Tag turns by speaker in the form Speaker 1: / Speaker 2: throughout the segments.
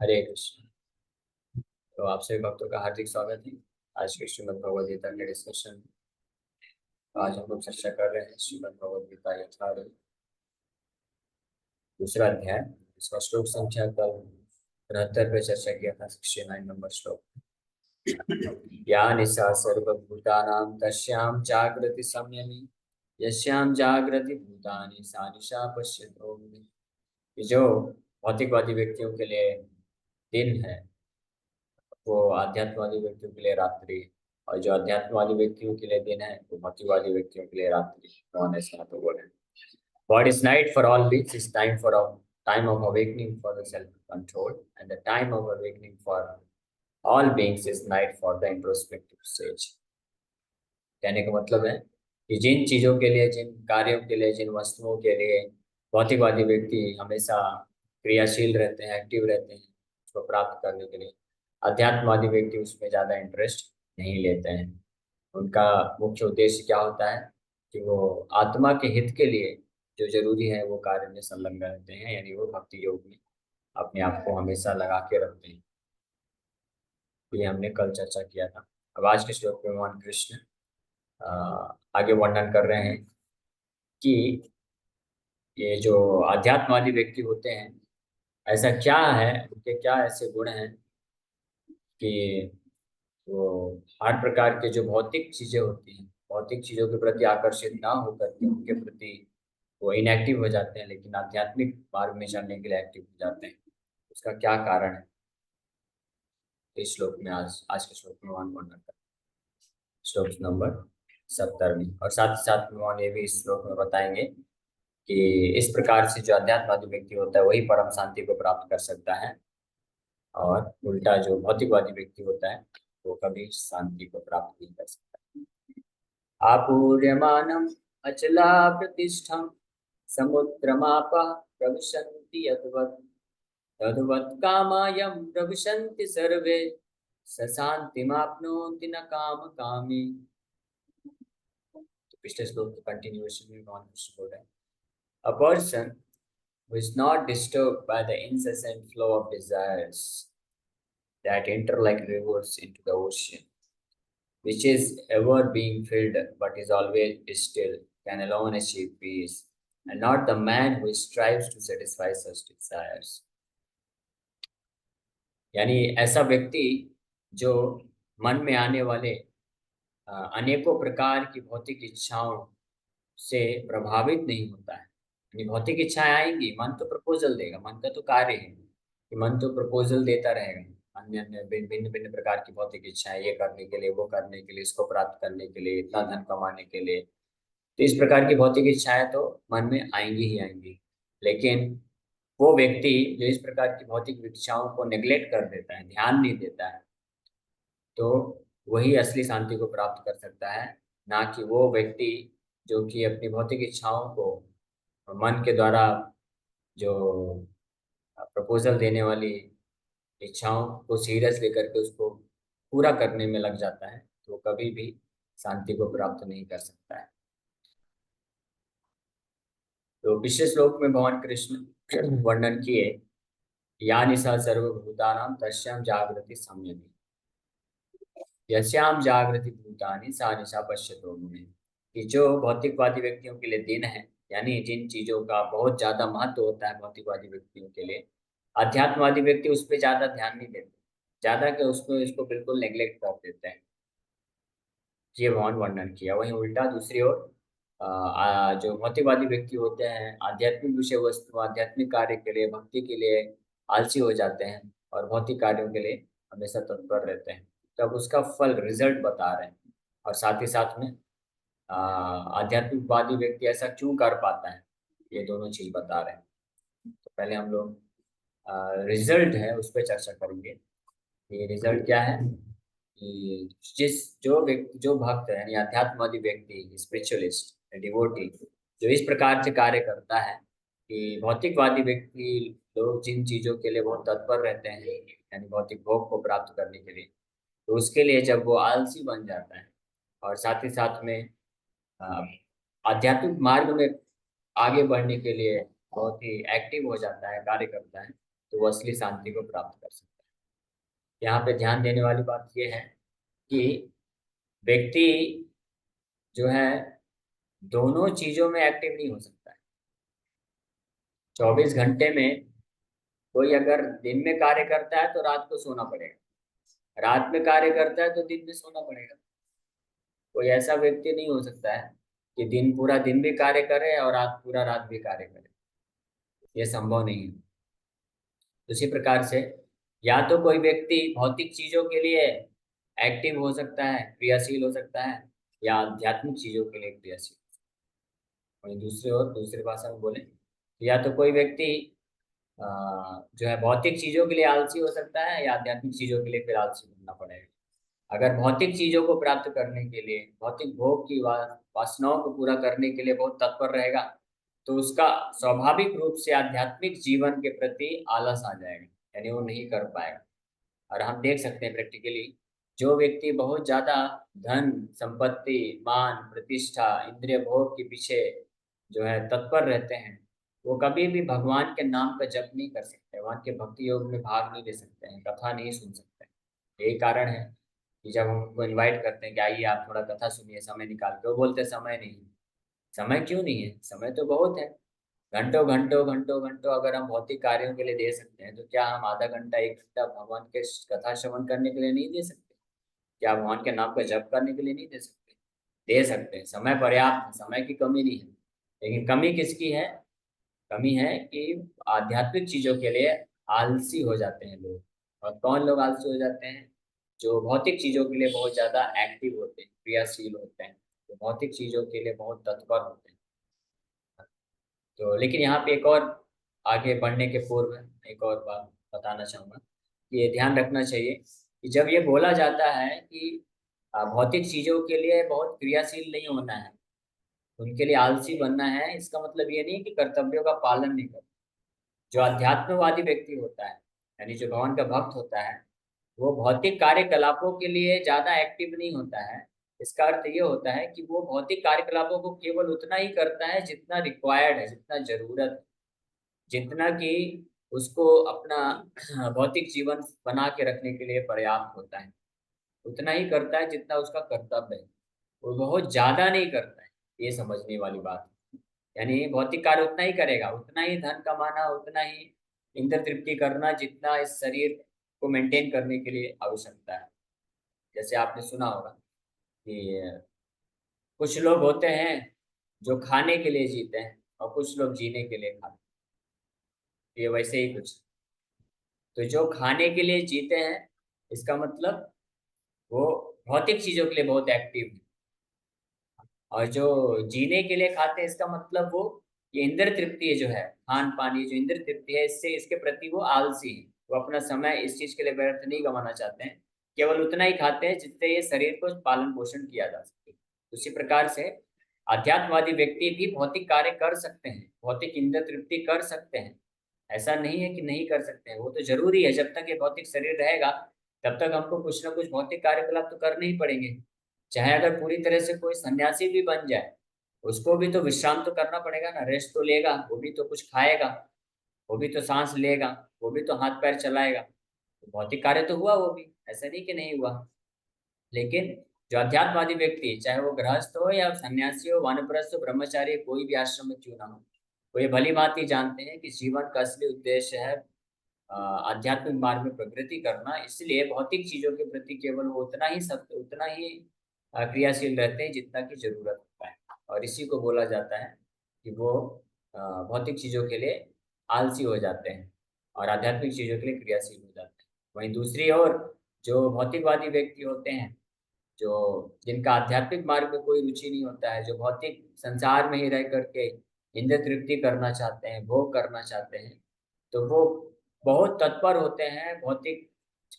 Speaker 1: हरे कृष्ण। तो आप सभी भक्तों का हार्दिक स्वागत है आज के श्रीमद् भगवद गीता के डिस्कशन में। आज हम लोग चर्चा कर रहे हैं श्रीमद् भगवद गीता यथार्थ दूसरा अध्याय। इसका श्लोक संख्या कल 73 पे चर्चा किया था, 69 नंबर श्लोक। या निशा सर्वभूतानां तस्यां जागृति संयमी यस्यां जागृति भूतानि सा निशा पश्यतो। ये जो भौतिकवादी व्यक्तियों के लिए दिन है, वो आध्यात्मवादी व्यक्तियों के लिए रात्रि है। और जो अध्यात्मवादी व्यक्तियों के लिए दिन है, वो भक्तिवादी व्यक्तियों के लिए रात्रि है। भगवान ऐसा यहाँ पे बोले। What is night for all beings is time of awakening for the self control, and the time of awakening for all beings is night for the introspective stage. कहने का मतलब है कि जिन चीजों के लिए, जिन कार्यों के लिए, जिन वस्तुओं के लिए भौतिकवादी व्यक्ति हमेशा क्रियाशील रहते हैं, एक्टिव रहते हैं उसको प्राप्त करने के लिए, अध्यात्मवादी व्यक्ति उसमें ज्यादा इंटरेस्ट नहीं लेते हैं। उनका मुख्य उद्देश्य क्या होता है कि वो आत्मा के हित के लिए जो जरूरी है वो कार्य में संलग्न रहते हैं, यानी वो भक्ति योग में अपने आप को हमेशा लगा के रखते हैं। ये हमने कल चर्चा किया था। अब आज के श्लोक में भगवान कृष्ण आगे वर्णन कर रहे हैं कि ये जो आध्यात्मवादी व्यक्ति होते हैं, ऐसा क्या है, उनके क्या ऐसे गुण हैं कि वो हर प्रकार के जो भौतिक चीजें होती हैं, भौतिक चीजों के प्रति आकर्षित ना होकर के उनके प्रति वो इनएक्टिव हो जाते हैं, लेकिन आध्यात्मिक मार्ग में चलने के लिए एक्टिव हो जाते हैं। उसका क्या कारण है, इस श्लोक में आज आज के श्लोक में भगवान वर्णन कर, श्लोक नंबर 70 में। और साथ ही साथ भगवान ये भी इस श्लोक में बताएंगे कि इस प्रकार से जो अध्यात्मवादी व्यक्ति होता है वही परम शांति को प्राप्त कर सकता है, और उल्टा जो भौतिकवादी व्यक्ति होता है वो कभी शांति को प्राप्त नहीं कर सकता। आपूर्यमानम् अचला प्रतिष्ठं समुद्रमापः प्रविशन्ति यद्वत् तद्वत् कामायं प्रविशन्ति सर्वे स शान्तिमाप्नोति न कामकामी। तो पिछले श्लोक की कंटिन्यूएशन में भगवान कृष्ण बोल रहे हैं, A person who is not disturbed by the incessant flow of desires that enter like rivers into the ocean, which is ever being filled but is always still, can alone achieve peace, and not the man who strives to satisfy such desires. यानी ऐसा व्यक्ति जो मन में आने वाले अनेकों प्रकार की भौतिक इच्छाओं से प्रभावित नहीं होता है। यानी भौतिक इच्छाएं आएंगी, मन तो प्रपोजल देगा, मन का तो कार्य है कि मन तो प्रपोजल देता रहेगा। अन्य अन्य भिन्न भिन्न प्रकार की भौतिक इच्छाएं, ये करने के लिए, वो करने के लिए, इसको प्राप्त करने के लिए, इतना धन कमाने के लिए। तो इस प्रकार की भौतिक इच्छाएं तो मन में आएंगी ही आएंगी। लेकिन वो व्यक्ति जो इस प्रकार की भौतिक इच्छाओं को नेग्लेक्ट कर देता है, ध्यान नहीं देता है, तो वही असली शांति को प्राप्त कर सकता है। ना कि वो व्यक्ति जो कि अपनी भौतिक इच्छाओं को मन के द्वारा जो प्रपोजल देने वाली इच्छाओं को सीरियस लेकर के उसको पूरा करने में लग जाता है, तो कभी भी शांति को प्राप्त नहीं कर सकता है। तो पिछले श्लोक में भगवान कृष्ण वर्णन किए, या निशा सर्वभूतानां तस्यां जागृति संयमी यस्याम जागृति भूतानि सा निशा पश्यतो मुने। कि जो भौतिकवादी व्यक्तियों के लिए दिन है, यानी जिन चीजों का बहुत ज्यादा महत्व होता है भौतिकवादी व्यक्तियों के लिए, अध्यात्मवादी व्यक्ति उस पर ज्यादा ध्यान नहीं देते, ज्यादा के उसको इसको बिल्कुल नेग्लेक्ट कर देते हैं। ये भगवान वर्णन किया। वहीं उल्टा दूसरी ओर जो भौतिकवादी व्यक्ति होते हैं, आध्यात्मिक विषय वस्तु, आध्यात्मिक कार्य के लिए, भक्ति के लिए आलसी हो जाते हैं और भौतिक कार्यों के लिए हमेशा तत्पर रहते हैं। तो अब उसका फल, रिजल्ट बता रहे हैं। और साथ ही साथ में आध्यात्मिकवादी व्यक्ति ऐसा क्यों कर पाता है, ये दोनों चीज बता रहे हैं। तो पहले हम लोग रिजल्ट है उस पर चर्चा करेंगे। ये रिजल्ट क्या है कि जो व्यक्ति, जो भक्त है, यानी अध्यात्मवादी व्यक्ति, स्पिरिचुअलिस्ट, डिवोटी, जो इस प्रकार से कार्य करता है कि भौतिकवादी व्यक्ति लोग जिन चीजों के लिए बहुत तत्पर रहते हैं, यानी भौतिक भोग को प्राप्त करने के लिए, तो उसके लिए जब वो आलसी बन जाता है और साथ ही साथ में अ, आध्यात्मिक मार्ग में आगे बढ़ने के लिए बहुत ही एक्टिव हो जाता है, कार्य करता है, तो वो असली शांति को प्राप्त कर सकता है। यहाँ पे ध्यान देने वाली बात यह है कि व्यक्ति जो है दोनों चीजों में एक्टिव नहीं हो सकता है। 24 घंटे में कोई अगर दिन में कार्य करता है तो रात को सोना पड़ेगा, रात में कार्य करता है तो दिन में सोना पड़ेगा। कोई ऐसा व्यक्ति नहीं हो सकता है कि दिन पूरा दिन भी कार्य करे और रात पूरा रात भी कार्य करे, ये संभव नहीं है। उसी प्रकार से या तो कोई व्यक्ति भौतिक चीजों के लिए एक्टिव हो सकता है, क्रियाशील हो सकता है, या आध्यात्मिक चीजों के लिए क्रियाशील। वहीं दूसरी ओर दूसरी भाषा में बोले या तो कोई व्यक्ति अ, जो है भौतिक चीजों के लिए आलसी हो सकता है, या आध्यात्मिक चीजों के लिए फिर आलसी बनना पड़ेगा। अगर भौतिक चीजों को प्राप्त करने के लिए, भौतिक भोग की वासनाओं को पूरा करने के लिए बहुत तत्पर रहेगा, तो उसका स्वाभाविक रूप से आध्यात्मिक जीवन के प्रति आलस आ जाएगा, यानी वो नहीं कर पाएगा। और हम देख सकते हैं प्रैक्टिकली, जो व्यक्ति बहुत ज्यादा धन संपत्ति मान प्रतिष्ठा इंद्रिय भोग के पीछे जो है तत्पर रहते हैं, वो कभी भी भगवान के नाम का जप नहीं कर सकते, भगवान के भक्ति योग में भाग नहीं ले सकते हैं, कथा नहीं सुन सकते हैं। यही कारण है कि जब हम उनको इनवाइट करते हैं कि आइए आप थोड़ा कथा सुनिए समय निकाल के, वो बोलते हैं समय नहीं। समय क्यों नहीं है? समय तो बहुत है। घंटों घंटों घंटों घंटों अगर हम भौतिक कार्यों के लिए दे सकते हैं, तो क्या हम आधा घंटा एक घंटा भगवान के कथा श्रवण करने के लिए नहीं दे सकते? क्या भगवान के नाम का जप करने के लिए नहीं दे सकते? दे सकते हैं। समय पर्याप्त है, समय की कमी नहीं है। लेकिन कमी किसकी है? कमी है कि आध्यात्मिक चीजों के लिए आलसी हो जाते हैं लोग। और कौन लोग आलसी हो जाते हैं? जो भौतिक चीजों के लिए बहुत ज्यादा एक्टिव होते हैं, क्रियाशील होते हैं, तो भौतिक चीजों के लिए बहुत तत्पर होते हैं। तो लेकिन यहाँ पे एक और आगे बढ़ने के पूर्व एक और बात बताना चाहूंगा कि ये ध्यान रखना चाहिए कि जब ये बोला जाता है कि भौतिक चीजों के लिए बहुत क्रियाशील नहीं होना है, उनके लिए आलसी बनना है, इसका मतलब ये नहीं कि कर्तव्यों का पालन नहीं करना। जो अध्यात्मवादी व्यक्ति होता है, यानी जो भगवान का भक्त होता है, वो भौतिक कार्यकलापों के लिए ज्यादा एक्टिव नहीं होता है। इसका अर्थ ये होता है कि वो भौतिक कार्यकलापों को केवल उतना ही करता है जितना रिक्वायर्ड है, जितना जरूरत है, जितना कि उसको अपना भौतिक जीवन बना के रखने के लिए पर्याप्त होता है, उतना ही करता है जितना उसका कर्तव्य है। वो बहुत ज्यादा नहीं करता है, ये समझने वाली बात है। यानी भौतिक कार्य उतना ही करेगा, उतना ही धन कमाना, उतना ही इंद्र तृप्ति करना जितना इस शरीर को मेंटेन करने के लिए आवश्यकता है। जैसे आपने सुना होगा कि कुछ लोग होते हैं जो खाने के लिए जीते हैं और कुछ लोग जीने के लिए खाते हैं, ये वैसे ही कुछ। तो जो खाने के लिए जीते हैं, इसका मतलब वो भौतिक चीजों के लिए बहुत एक्टिव है। और जो जीने के लिए खाते हैं, इसका मतलब वो ये इंद्र तृप्ति जो है, खान पान, ये जो इंद्र तृप्ति है, इससे इसके प्रति वो आलसी है। वो अपना समय इस चीज के लिए व्यर्थ नहीं गंवाना चाहते हैं, केवल उतना ही खाते हैं जिससे ये शरीर को पालन पोषण किया जा सके। उसी प्रकार से आध्यात्मवादी व्यक्ति भी भौतिक कार्य कर सकते हैं, भौतिक इंद्र तृप्ति कर सकते हैं। ऐसा नहीं है कि नहीं कर सकते हैं, वो तो जरूरी है। जब तक ये भौतिक शरीर रहेगा तब तक हमको कुछ ना कुछ भौतिक कार्यकलाप तो करने ही पड़ेंगे। चाहे अगर पूरी तरह से कोई सन्यासी भी बन जाए, उसको भी तो विश्राम तो करना पड़ेगा ना, रेस्ट तो लेगा, वो भी तो कुछ खाएगा, वो भी तो सांस लेगा, वो भी तो हाथ पैर चलाएगा। तो भौतिक कार्य तो हुआ वो भी, ऐसा नहीं कि नहीं हुआ। लेकिन जो अध्यात्मवादी व्यक्ति, चाहे वो गृहस्थ हो या सन्यासी हो, वानप्रस्थ हो, ब्रह्मचारी, कोई भी आश्रम में क्यों ना हो, वो ये भली बात ही जानते हैं कि जीवन का असली उद्देश्य है आध्यात्मिक मार्ग में प्रगति करना। इसलिए भौतिक चीजों के प्रति केवल वो उतना ही सत्य, उतना ही क्रियाशील रहते हैं जितना की जरूरत होता है। और इसी को बोला जाता है कि वो भौतिक चीजों के लिए आलसी हो जाते हैं और आध्यात्मिक चीजों के लिए क्रियाशील हो जाते हैं। वहीं दूसरी ओर जो भौतिकवादी व्यक्ति होते हैं, जो जिनका आध्यात्मिक मार्ग में कोई रुचि नहीं होता है, जो भौतिक संसार में ही रह करके इंद्र तृप्ति करना चाहते हैं, भोग करना चाहते हैं, तो वो बहुत तत्पर होते हैं भौतिक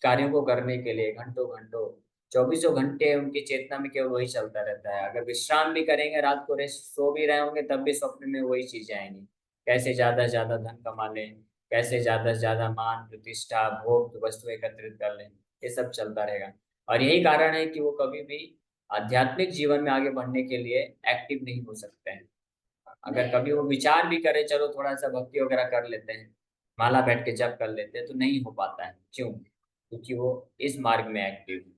Speaker 1: कार्यों को करने के लिए। घंटों घंटों 24 घंटे उनकी चेतना में केवल वही चलता रहता है। अगर विश्राम भी करेंगे, रात को रेस्ट सो भी रहे होंगे, तब भी स्वप्न में वही चीजें आएंगी। कैसे ज्यादा से ज्यादा धन कमा लें, कैसे ज्यादा से ज्यादा मान प्रतिष्ठा भोग वस्तु एकत्रित कर लें, ये सब चलता रहेगा। और यही कारण है कि वो कभी भी आध्यात्मिक जीवन में आगे बढ़ने के लिए एक्टिव नहीं हो सकते हैं। अगर कभी वो विचार भी करे, चलो थोड़ा सा भक्ति वगैरह कर लेते हैं, माला बैठ के जप कर लेते हैं तो नहीं हो पाता है। क्यों? क्योंकि वो इस मार्ग में एक्टिव है।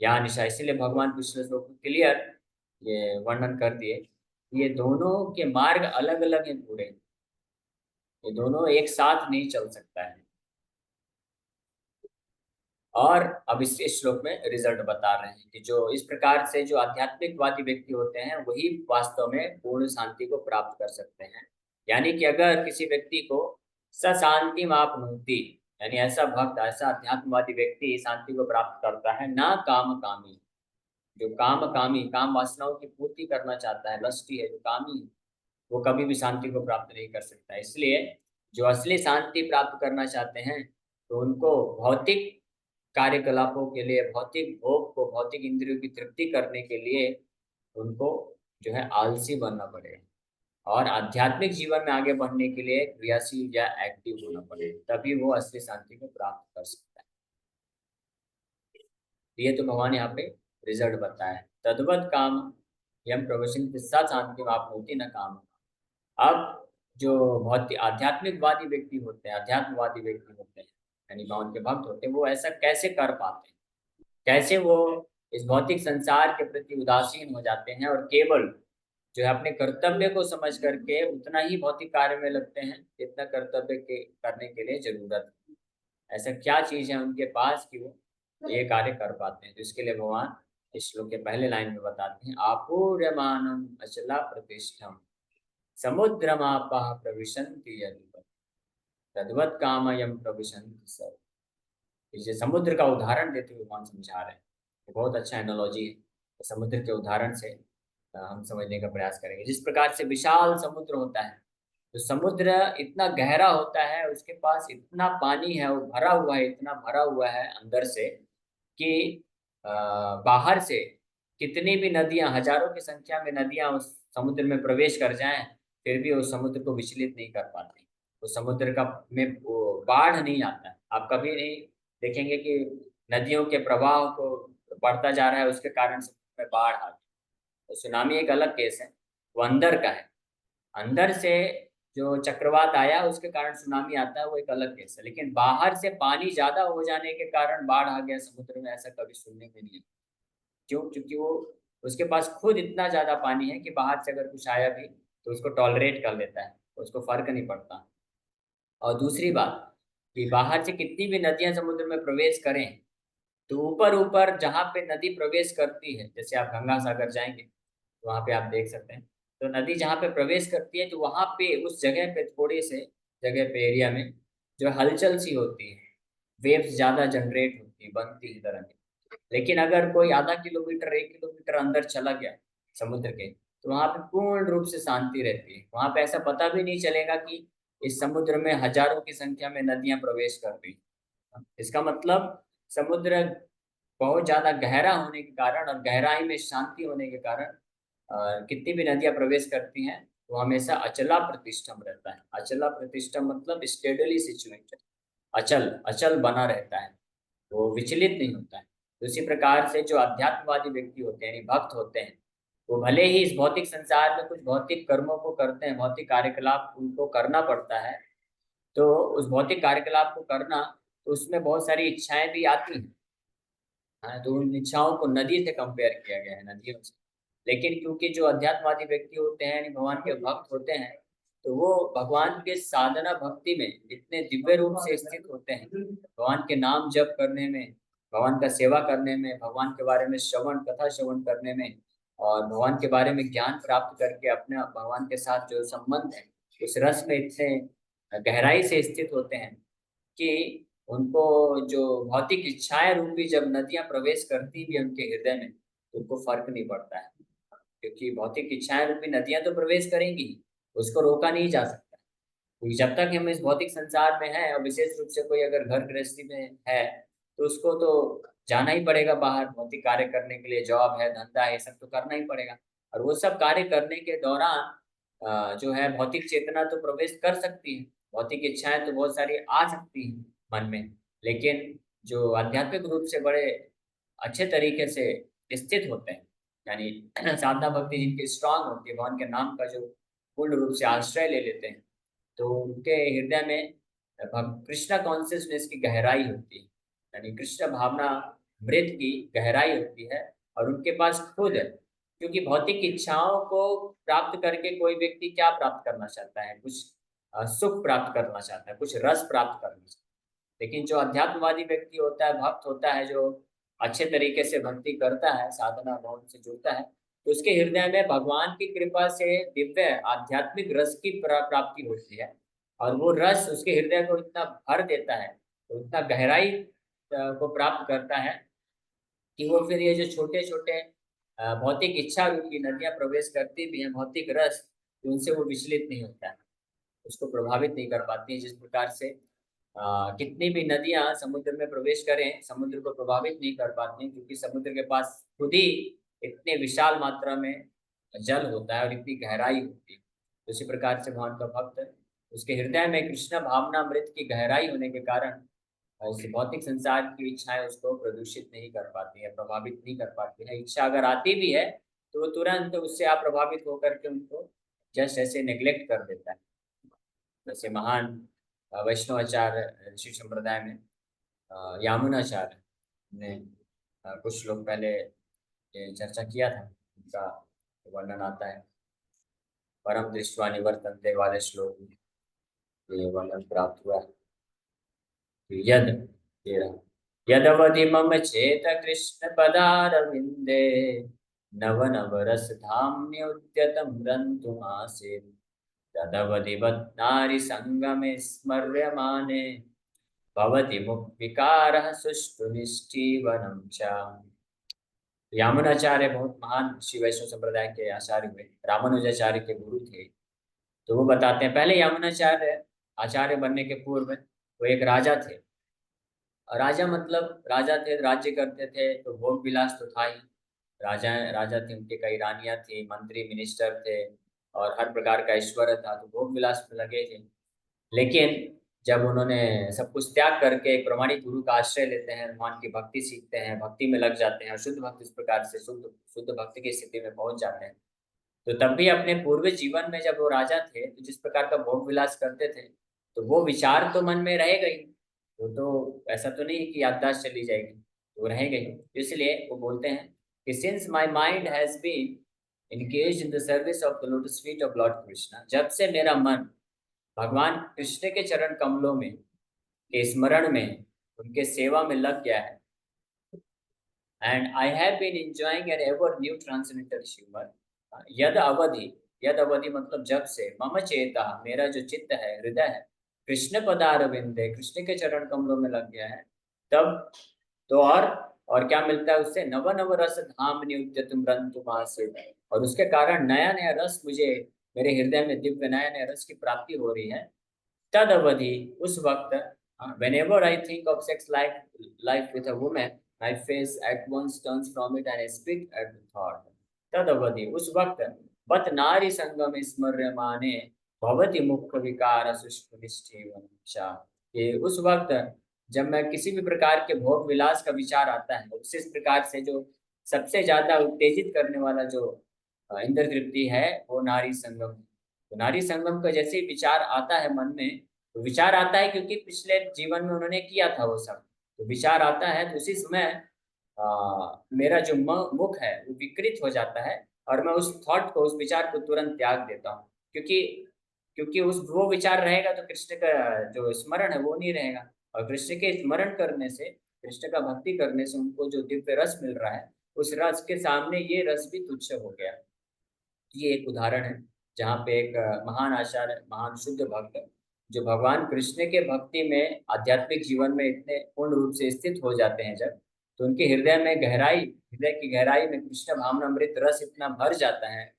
Speaker 1: यहाँ निशा, इसीलिए भगवान पिछले श्लोक में क्लियर ये वर्णन कर दिए, ये दोनों के मार्ग अलग अलग हैं पूरे, ये दोनों एक साथ नहीं चल सकता है। और अब इस श्लोक में रिजल्ट बता रहे हैं कि जो इस प्रकार से जो आध्यात्मिकवादी व्यक्ति होते हैं वही वास्तव में पूर्ण शांति को प्राप्त कर सकते हैं। यानी कि अगर किसी व्यक्ति को स शांति मापनोति, यानी ऐसा भक्त, ऐसा अध्यात्मवादी व्यक्ति शांति को प्राप्त करता है, ना काम कामी, जो काम कामी, काम वासनाओं की पूर्ति करना चाहता है, लस्टी है, जो कामी है, वो कभी भी शांति को प्राप्त नहीं कर सकता। इसलिए जो असली शांति प्राप्त करना चाहते हैं तो उनको भौतिक कार्यकलापों के लिए, भौतिक भोग को, भौतिक इंद्रियों की तृप्ति करने के लिए उनको जो है आलसी बनना पड़ेगा, और आध्यात्मिक जीवन में आगे बढ़ने के लिए क्रियाशील या एक्टिव होना पड़ेगा, तभी वो असली शांति को प्राप्त कर सकता है। ये तो भगवान यहाँ पे रिजल्ट बताया है। तद्वत काम यम प्रवचन शांति आप होती न काम। अब जो बहुत आध्यात्मिकवादी व्यक्ति होते हैं, अध्यात्मवादी व्यक्ति होते हैं, यानी भगवान के भक्त होते हैं, वो ऐसा कैसे कर पाते हैं, कैसे वो इस भौतिक संसार के प्रति उदासीन हो जाते हैं और केवल जो है अपने कर्तव्य को समझ करके उतना ही भौतिक कार्य में लगते हैं जितना कर्तव्य के करने के लिए जरूरत है। ऐसा क्या चीज है उनके पास कि वो ये कार्य कर पाते हैं? तो इसके लिए भगवान इस श्लोक के पहले लाइन में बताते हैं, आपूर्यमानम अचला प्रतिष्ठम समुद्रमापः प्रविशन्ति यदि तद्वत् कामयम प्रविशन्ति सब। इसे समुद्र का उदाहरण देते हुए भगवान समझा रहे हैं। ये बहुत अच्छा एनालॉजी है। तो समुद्र के उदाहरण से हम समझने का प्रयास करेंगे। जिस प्रकार से विशाल समुद्र होता है, तो समुद्र इतना गहरा होता है, उसके पास इतना पानी है, वो भरा हुआ है, इतना भरा हुआ है अंदर से कि बाहर से कितनी भी नदियां, हजारों की संख्या में नदियां उस समुद्र में प्रवेश कर जाएं, फिर भी उस समुद्र को विचलित नहीं कर पाती। उस समुद्र का में वो बाढ़ नहीं आता है। आप कभी नहीं देखेंगे कि नदियों के प्रवाह को बढ़ता जा रहा है, उसके कारण समुद्र में बाढ़ आ गई। तो सुनामी एक अलग केस है, वो अंदर का है। अंदर से जो चक्रवात आया उसके कारण सुनामी आता है, वो एक अलग केस है। लेकिन बाहर से पानी ज्यादा हो जाने के कारण बाढ़ आ गया समुद्र में, ऐसा कभी सुनने में नहीं है। क्यों? क्योंकि वो उसके पास खुद इतना ज्यादा पानी है कि बाहर से अगर कुछ आया भी तो उसको टॉलरेट कर लेता है, उसको फर्क नहीं पड़ता। और दूसरी बात कि बाहर से कितनी भी नदियां समुद्र में प्रवेश करें, तो ऊपर ऊपर जहाँ पे नदी प्रवेश करती है, जैसे आप गंगा सागर जाएंगे तो वहाँ पे आप देख सकते हैं, तो नदी जहाँ पे प्रवेश करती है तो वहाँ पे उस जगह पे, थोड़े से जगह पे, एरिया में जो हलचल सी होती है, वेव्स ज्यादा जनरेट होती है, बनती है तरह की। लेकिन अगर कोई आधा किलोमीटर, 1 किलोमीटर अंदर चला गया समुद्र के, तो वहां पे पूर्ण रूप से शांति रहती है। वहां पे ऐसा पता भी नहीं चलेगा कि इस समुद्र में हजारों की संख्या में नदियां प्रवेश कर रही। इसका मतलब समुद्र बहुत ज्यादा गहरा होने के कारण और गहराई में शांति होने के कारण कितनी भी नदियां प्रवेश करती हैं वो हमेशा अचला प्रतिष्ठम रहता है। अचला प्रतिष्ठम मतलब स्टेडली सिचुएटेड, अचल अचल बना रहता है, वो विचलित नहीं होता है। तो इसी प्रकार से जो अध्यात्मवादी व्यक्ति होते हैं, यानी भक्त होते हैं, वो भले ही इस भौतिक संसार में कुछ भौतिक कर्मों को करते हैं, भौतिक कार्यकलाप उनको करना पड़ता है, तो उस भौतिक कार्यकलाप को करना, तो उसमें बहुत सारी इच्छाएं भी आती हैं। हाँ, तो उन इच्छाओं को नदी से कंपेयर किया गया है, नदियों से। लेकिन क्योंकि जो अध्यात्मवादी व्यक्ति होते हैं, यानी भगवान के भक्त होते हैं, तो वो भगवान के साधना भक्ति में इतने दिव्य रूप से स्थित होते हैं, भगवान के नाम जप करने में, भगवान का सेवा करने में, भगवान के बारे में श्रवण, कथा श्रवण करने में, और भगवान के बारे में ज्ञान प्राप्त करके अपने भगवान के साथ जो संबंध है उस रस में इतने गहराई से स्थित होते हैं कि उनको जो भौतिक इच्छाएं रूपी जब नदियां प्रवेश करती भी हैं उनके हृदय में, तो उनको फर्क नहीं पड़ता है। क्योंकि भौतिक इच्छाएं रूपी नदियां तो प्रवेश करेंगी ही, उसको रोका नहीं जा सकता। क्योंकि जब तक हम इस भौतिक संसार में हैं, और विशेष रूप से कोई अगर घर गृहस्थी में है, तो उसको तो जाना ही पड़ेगा बाहर भौतिक कार्य करने के लिए। जॉब है, धंधा है, ये सब तो करना ही पड़ेगा। और वो सब कार्य करने के दौरान जो है भौतिक चेतना तो प्रवेश कर सकती है, भौतिक इच्छाएं तो बहुत सारी आ सकती हैं मन में। लेकिन जो आध्यात्मिक रूप से बड़े अच्छे तरीके से स्थित होते हैं, यानी साधना भक्ति जिनकी स्ट्रांग होती है, भगवान के नाम का जो पूर्ण रूप से आश्रय ले लेते हैं, तो उनके हृदय में कृष्णा कॉन्शियसनेस की गहराई होती है, यानी कृष्ण भावना मृत की गहराई होती है। और उनके पास खुद, क्योंकि भौतिक इच्छाओं को प्राप्त करके कोई व्यक्ति क्या प्राप्त करना चाहता है, कुछ सुख प्राप्त करना चाहता है, कुछ रस प्राप्त करना चाहता है। लेकिन जो अध्यात्मवादी व्यक्ति होता है, भक्त होता है, जो अच्छे तरीके से भक्ति करता है, साधना भाव से जुड़ता है, तो उसके हृदय में भगवान की कृपा से दिव्य आध्यात्मिक रस की प्राप्ति होती है। और वो रस उसके हृदय को इतना भर देता है, तो इतना गहराई को प्राप्त करता है कि वो फिर ये जो छोटे छोटे भौतिक इच्छा रूपी नदियां प्रवेश करती भी हैं, भौतिक रस, तो उनसे वो विचलित नहीं होता है, उसको प्रभावित नहीं कर पाती है। जिस प्रकार से कितनी भी नदियां समुद्र में प्रवेश करें, समुद्र को प्रभावित नहीं कर पाती, क्योंकि समुद्र के पास खुद ही इतने विशाल मात्रा में जल होता है और इतनी गहराई होती है। तो इसी प्रकार से भगवान का भक्त, उसके हृदय में कृष्ण भावना अमृत की गहराई होने के कारण इस भौतिक संसार की इच्छाएं उसको प्रदूषित नहीं कर पाती है, प्रभावित नहीं कर पाती है। इच्छा अगर आती भी है तो वो तुरंत उससे अप्रभावित होकर के उनको जस्ट ऐसे नेग्लेक्ट कर देता है। जैसे महान वैष्णवाचार्य ऋषि संप्रदाय में यामुनाचार्य ने कुछ लोग पहले ये चर्चा किया था, उनका वर्णन आता है। परम दृष्टवा निवर्तन्ते वाले श्लोक में ये वर्णन प्राप्त हुआ है। यद तेरा यदवधि मम चेत कृष्ण पदारविंदे नव नव रस धाम्योद्यतम रंतुमासे तदवधि नारी संगमे स्मर्यमाने भवति मुख विकारः सुष्ठु निष्ठीवनं च। यामुनाचार्य बहुत महान श्री वैष्णव संप्रदाय के आचार्य हुए, रामानुजाचार्य के गुरु थे। तो वो बताते हैं, पहले यामुनाचार्य आचार्य बनने के पूर्व वो एक राजा थे। राजा मतलब राजा थे, राज्य करते थे, तो भोग विलास तो था ही। राजा राजा थे, उनके कई रानियां थी, मंत्री मिनिस्टर थे, और हर प्रकार का ऐश्वर्य था, तो भोग विलास में लगे थे। लेकिन जब उन्होंने सब कुछ त्याग करके एक प्रमाणिक गुरु का आश्रय लेते हैं, भगवान की भक्ति सीखते हैं, भक्ति में लग जाते हैं, और शुद्ध भक्ति इस प्रकार से शुद्ध शुद्ध भक्ति की स्थिति में पहुंच जाते हैं, तो तब भी अपने पूर्व जीवन में जब वो राजा थे, तो जिस प्रकार का भोग विलास करते थे, तो वो विचार तो मन में रहेगा ही। तो ऐसा तो नहीं है कि याददाश्त चली जाएगी, तो रहेगा ही। इसलिए वो बोलते हैं कि since my mind has been engaged in the service of the lotus feet of Lord Krishna, जब से मेरा मन भगवान कृष्ण के चरण कमलों में के स्मरण में, उनके सेवा में लग गया है, and I have been enjoying an ever new transcendental humour. यद अवधि, यद अवधि मतलब जब से, मम चेता मेरा जो चित्त है, हृदय है, कृष्ण पदारविंदे कृष्ण के चरण कमलों में लग गया है, तब तो और क्या मिलता है उससे, नव नव रस धाम नियुद्यतुम रंतुमासे, और उसके कारण नया नया रस मुझे मेरे हृदय में दिव्य नया नया रस की प्राप्ति हो रही है। तद अवधि उस वक्त, whenever I think of sex life with a woman, my face at once turns from it and I spit at the thought. तद अवधि उस वक्त, बत नारी संगम स्मर्यमाने भवति मुख विकार शुष्क निष्ठीवंशा। ये उस वक्त जब मैं किसी भी प्रकार के भोग विलास का विचार आता है, उसी प्रकार से जो सबसे ज्यादा उत्तेजित करने वाला जो इंद्र तृप्ति है, वो नारी संगम। तो नारी संगम का जैसे ही विचार आता है मन में, तो विचार आता है क्योंकि पिछले जीवन में उन्होंने किया था वो सब, तो विचार आता है, तो उसी समय मेरा जो मुख है वो विकृत हो जाता है, और मैं उस थॉट को, उस विचार को तुरंत त्याग देता हूँ। क्योंकि क्योंकि उस वो विचार रहेगा तो कृष्ण का जो स्मरण है वो नहीं रहेगा, और कृष्ण के स्मरण करने से, कृष्ण का भक्ति करने से उनको जो दिव्य रस मिल रहा है, उस रस के सामने ये रस भी तुच्छ हो गया। ये एक उदाहरण है जहाँ पे एक महान आचार्य, महान शुद्ध भक्त, जो भगवान कृष्ण के भक्ति में, आध्यात्मिक जीवन में इतने पूर्ण रूप से स्थित हो जाते हैं जब, तो उनके हृदय में गहराई, हृदय की गहराई में कृष्ण भावनामृत रस इतना भर जाता है,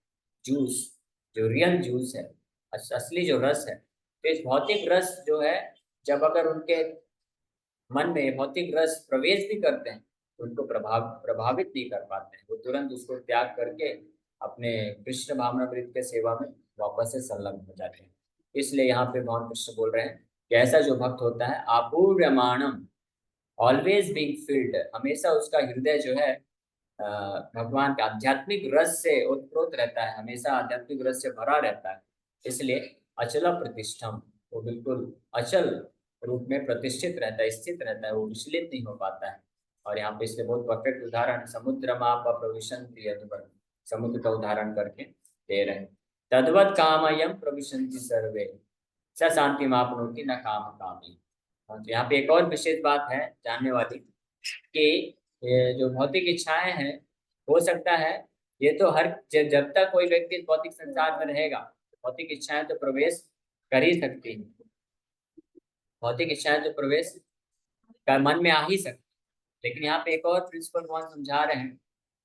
Speaker 1: जूस, जो रियल जूस है, असली जो रस है। तो इस भौतिक रस जो है, जब अगर उनके मन में भौतिक रस प्रवेश भी करते हैं, तो उनको प्रभावित नहीं कर पाते हैं, वो तुरंत उसको त्याग करके अपने कृष्ण भावनामृत के सेवा में वापस से संलग्न हो जाते हैं। इसलिए यहाँ पे भगवान कृष्ण बोल रहे हैं कि ऐसा जो भक्त होता है, आपूर्यमाणम, ऑलवेज बीइंग फिल्ड, हमेशा उसका हृदय जो है भगवान के आध्यात्मिक रस से ओतप्रोत रहता है, हमेशा आध्यात्मिक रस से भरा रहता है। इसलिए अचल प्रतिष्ठम, वो बिल्कुल अचल रूप में प्रतिष्ठित रहता है, स्थित रहता है, वो विचलित नहीं हो पाता है। और यहाँ पे इसलिए बहुत परफेक्ट उदाहरण समुद्र माप प्रविशन्ति यदुवर, समुद्र का उदाहरण करके दे रहे हैं। तद्वत कामयम प्रविशन्ति सर्वे स शांति मापनोति न काम कामी। तो यहाँ पे एक और विशेष बात है जानने वाली कि ये जो भौतिक इच्छाएं हैं, हो सकता है ये तो हर जब तक कोई व्यक्ति इस भौतिक संसार में रहेगा, भौतिक इच्छाएं तो प्रवेश कर ही सकती हैं, भौतिक इच्छाएं तो प्रवेश कर मन में आ ही सकती। लेकिन यहाँ पे एक और प्रिंसिपल भगवान समझा रहे हैं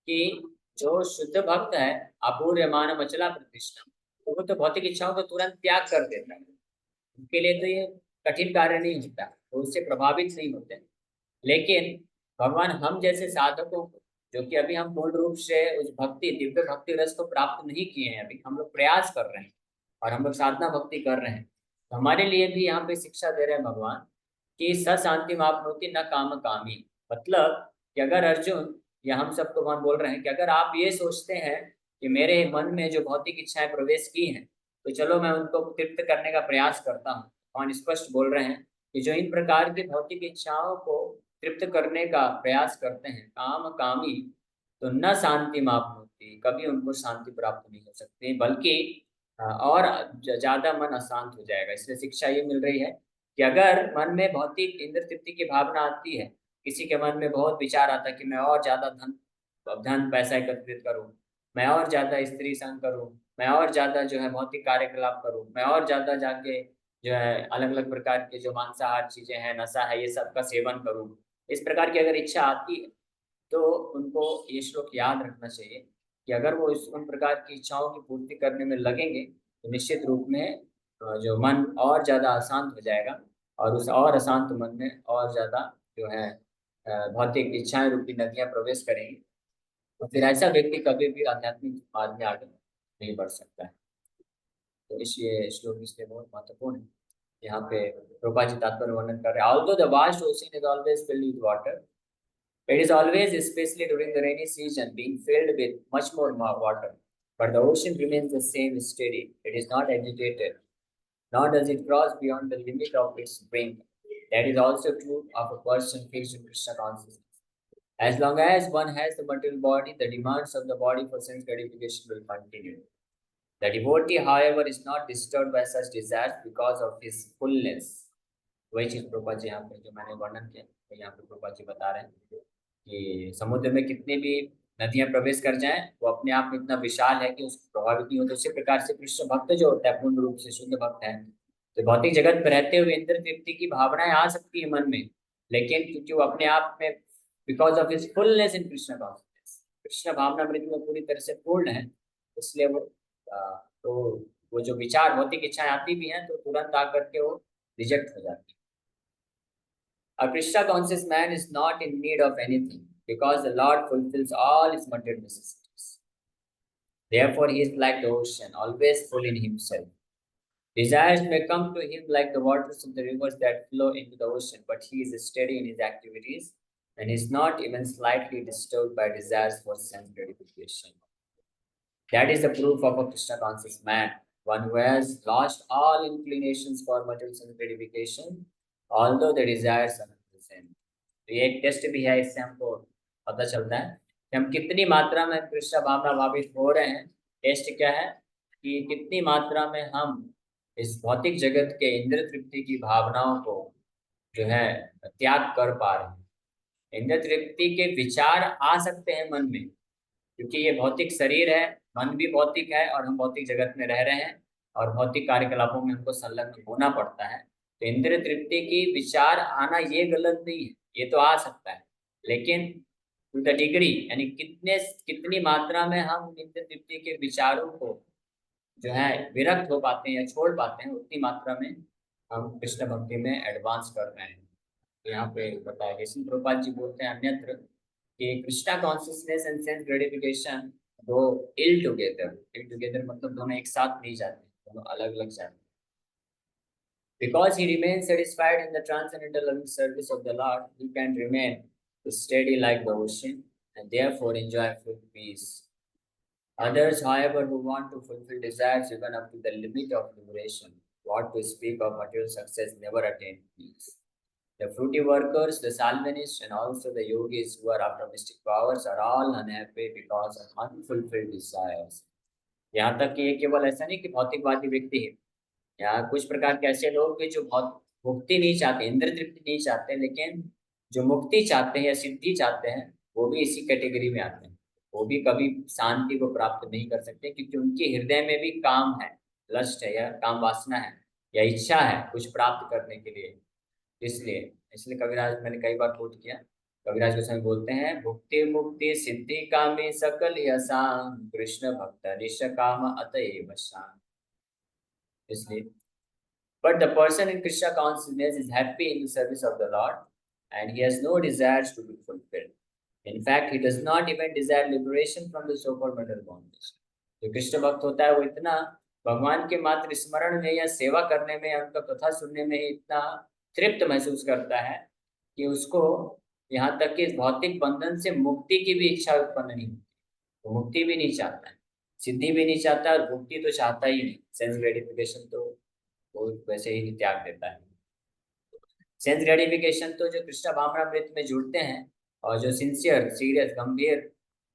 Speaker 1: कि जो शुद्ध भक्त है, अपूर्यमान अचला प्रतिष्ठा, तो वो तो भौतिक इच्छाओं को तुरंत त्याग कर देता है। उनके लिए तो ये कठिन कार्य नहीं होता, वो उससे प्रभावित नहीं होते। लेकिन भगवान हम जैसे साधकों को, जो कि अभी हम पूर्ण रूप से उस भक्ति, दिव्य भक्ति रस को प्राप्त नहीं किए हैं, अभी हम लोग प्रयास कर रहे हैं और हम लोग साधना भक्ति कर रहे हैं, तो हमारे लिए भी यहाँ पे शिक्षा दे रहे हैं भगवान कि स शांति मापनोति न काम कामी। मतलब कि अगर अर्जुन या हम सबको भगवान बोल रहे हैं कि अगर आप ये सोचते हैं कि मेरे मन में जो भौतिक इच्छाएं प्रवेश की हैं, तो चलो मैं उनको तृप्त करने का प्रयास करता हूँ। भगवान स्पष्ट बोल रहे हैं कि जो इन प्रकार की भौतिक इच्छाओं को तृप्त करने का प्रयास करते हैं, काम कामी, तो न शांति मापनोति, कभी उनको शांति प्राप्त नहीं हो सकती, बल्कि और ज्यादा मन अशांत हो जाएगा। इसलिए शिक्षा ये मिल रही है कि अगर मन में भौतिक इंद्र तृप्ति की भावना आती है, किसी के मन में बहुत विचार आता है कि मैं और ज्यादा धन धन पैसा एकत्रित करूं, मैं और ज्यादा स्त्री संग करूं, मैं और ज्यादा जो है भौतिक कार्यकलाप करूं, मैं और ज्यादा जाके जो है अलग अलग प्रकार के जो मांसाहार चीजें हैं, नशा है, ये सब का सेवन करूं, इस प्रकार की अगर इच्छा आती है, तो उनको ये श्लोक याद रखना चाहिए कि अगर वो इस उन प्रकार की इच्छाओं की पूर्ति करने में लगेंगे, तो निश्चित रूप में जो मन और ज्यादा अशांत हो जाएगा, और उस और अशांत मन में और ज्यादा जो है भौतिक इच्छाएं रूपी नदियां प्रवेश करेंगी, और फिर ऐसा व्यक्ति कभी भी आध्यात्मिक मार्ग में आगे नहीं बढ़ सकता है। तो इसलिए श्लोक इसलिए बहुत महत्वपूर्ण है। यहाँ पे प्रभुपाद जी तात्पर्य वर्णन कर रहे हैं, although the vast ocean is always filled with water, it is always, especially during the rainy season, being filled with much more water. But the ocean remains the same, steady. It is not agitated, nor does it cross beyond the limit of its brink. That is also true of a person fixed in Krishna consciousness. As long as one has the material body, the demands of the body for sense gratification will continue. The devotee, however, is not disturbed by such desires because of his fullness. वही चीज प्रभुपाद जी यहाँ पे जो मैंने वर्णन किया, तो यहाँ पे प्रभुपाद जी बता रहे हैं कि समुद्र में कितनी भी नदियां प्रवेश कर जाएं, वो अपने आप में इतना विशाल है कि उसको प्रभावित नहीं होता। उसी प्रकार से कृष्ण भक्त जो होता है, पूर्ण रूप से शुद्ध भक्त है, तो भौतिक जगत में रहते हुए इंद्र तृप्ति की भावनाएं आ सकती है मन में, लेकिन क्योंकि वो अपने आप में, because of his fullness in Krishna consciousness, Krishna भावनामृत में पूरी तरह से पूर्ण है, इसलिए वो तो वो जो विचार भौतिक इच्छाएं आती भी हैं, तो तुरंत आकर के वो रिजेक्ट हो जाती है। A Krishna conscious man is not in need of anything because the Lord fulfills all his material necessities. Therefore, he is like the ocean, always full in himself. Desires may come to him like the waters of the rivers that flow into the ocean, but he is steady in his activities and is not even slightly disturbed by desires for sense gratification. That is the proof of a Krishna conscious man, one who has lost all inclinations for material sense gratification, although the desires are the same. तो ये एक test भी है, इससे हमको पता चलता है कि हम कितनी मात्रा में कृष्ण भावना भावित हो रहे हैं। टेस्ट क्या है कि कितनी मात्रा में हम इस भौतिक जगत के इंद्र तृप्ति की भावनाओं को जो है त्याग कर पा रहे हैं। इंद्र तृप्ति के विचार आ सकते हैं मन में, क्योंकि ये भौतिक शरीर है, मन भी भौतिक है, और हम भौतिक जगत में रह रहे हैं और भौतिक कार्यकलापों में हमको संलग्न होना पड़ता है। तो इंद्र तृप्ति की विचार आना ये गलत नहीं है, ये तो आ सकता है, लेकिन टू द डिग्री, यानी कितनी मात्रा में हम इंद्र तृप्ति के विचारों को जो है विरक्त हो पाते हैं या छोड़ पाते हैं, उतनी मात्रा में हम कृष्ण भक्ति में एडवांस कर रहे हैं। तो यहाँ पे बताया जैसे प्रभुपाद जी बोलते हैं अन्यत्र कि Krishna consciousness and sense gratification दो इल टुगेदर मतलब दोनों एक साथ नहीं जाते, दोनों अलग अलग जाते हैं। Because he remains satisfied in the transcendental loving service of the Lord, he can remain steady like the ocean and therefore enjoy full peace. Others, however, who want to fulfill desires even up to the limit of liberation, what to speak of material success, never attain peace. The fruity workers, the Salvanists, and also the yogis who are after mystic powers are all unhappy because of unfulfilled desires. यहाँ तक कि ये केवल ऐसा नहीं कि भौतिकवादी व्यक्ति है, यहाँ कुछ प्रकार के ऐसे लोग भी जो बहुत मुक्ति नहीं चाहते, इंद्र तृप्ति नहीं चाहते, लेकिन जो मुक्ति चाहते हैं या सिद्धि चाहते हैं, वो भी इसी कैटेगरी में आते हैं। वो भी कभी शांति को प्राप्त नहीं कर सकते, क्योंकि उनके हृदय में भी काम है, लस्ट है या काम वासना है या इच्छा है कुछ प्राप्त करने के लिए। इसलिए इसलिए कविराज, मैंने कई बार कोट किया, कविराज गोस्वामी बोलते हैं, भुक्ति मुक्ति सिद्धि कामे सकल यसाम, कृष्ण भक्त निश काम अतएव शाम। इसलिए but the person in Krishna consciousness is happy in the service of the Lord, and he has no desires to be fulfilled. In fact, he does not even desire liberation from the so-called mental bondage. जो कृष्ण भक्त होता है वो इतना भगवान के मात्र स्मरण में या सेवा करने में या उनका कथा सुनने में इतना तृप्त महसूस करता है कि उसको यहाँ तक कि इस भौतिक बंधन से मुक्ति की भी इच्छा उत्पन्न नहीं होती। वो मुक्ति भी नहीं चाहता है, सिद्धि भी नहीं चाहता, और मुक्ति तो चाहता ही नहीं। सेंस ग्रेटिफिकेशन तो वो वैसे ही त्याग देता है। सेंस ग्रेटिफिकेशन तो जो कृष्ण भावनामृत में जुड़ते हैं और जो सिंसियर, सीरियस, गंभीर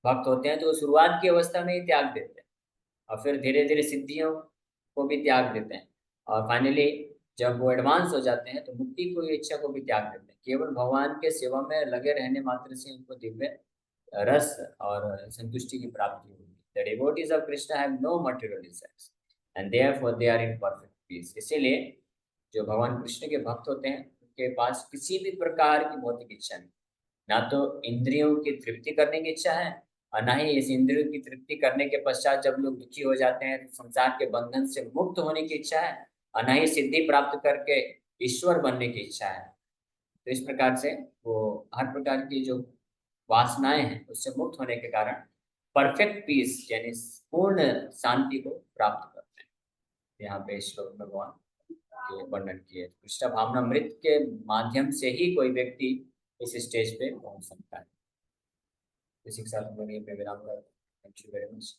Speaker 1: भक्त होते हैं, तो वो शुरुआत की अवस्था में ही त्याग देते हैं और फिर धीरे धीरे सिद्धियों को भी त्याग देते हैं, और फाइनली जब वो एडवांस हो जाते हैं तो मुक्ति को, इच्छा को भी त्याग देते हैं। केवल भगवान के सेवा में लगे रहने मात्र से उनको दिव्य रस और संतुष्टि की प्राप्ति होगी। The devotees of Krishna have no material desires and therefore they are in perfect peace. इसीलिए जो भगवान कृष्ण के भक्त होते हैं उनके पास किसी भी प्रकार की भौतिक इच्छा नहीं, ना तो इंद्रियों की तृप्ति करने की इच्छा है, और ना ही इस इंद्रियों की तृप्ति करने के पश्चात जब लोग दुखी हो जाते हैं तो संसार के बंधन से मुक्त होने की इच्छा है, और ना ही सिद्धि प्राप्त करके ईश्वर बनने की इच्छा है। तो इस प्रकार से वो हर प्रकार की जो वासनाएं हैं उससे मुक्त होने के कारण परफेक्ट पीस यानी पूर्ण शांति को प्राप्त करते हैं। यहाँ पे श्लोक में भगवान ये वर्णन किए। कृष्ण भावनामृत के माध्यम से ही कोई व्यक्ति इस स्टेज पे पहुंच सकता है। इसी के साथ मैं यहीं पे विराम करता हूं। Thank you very much.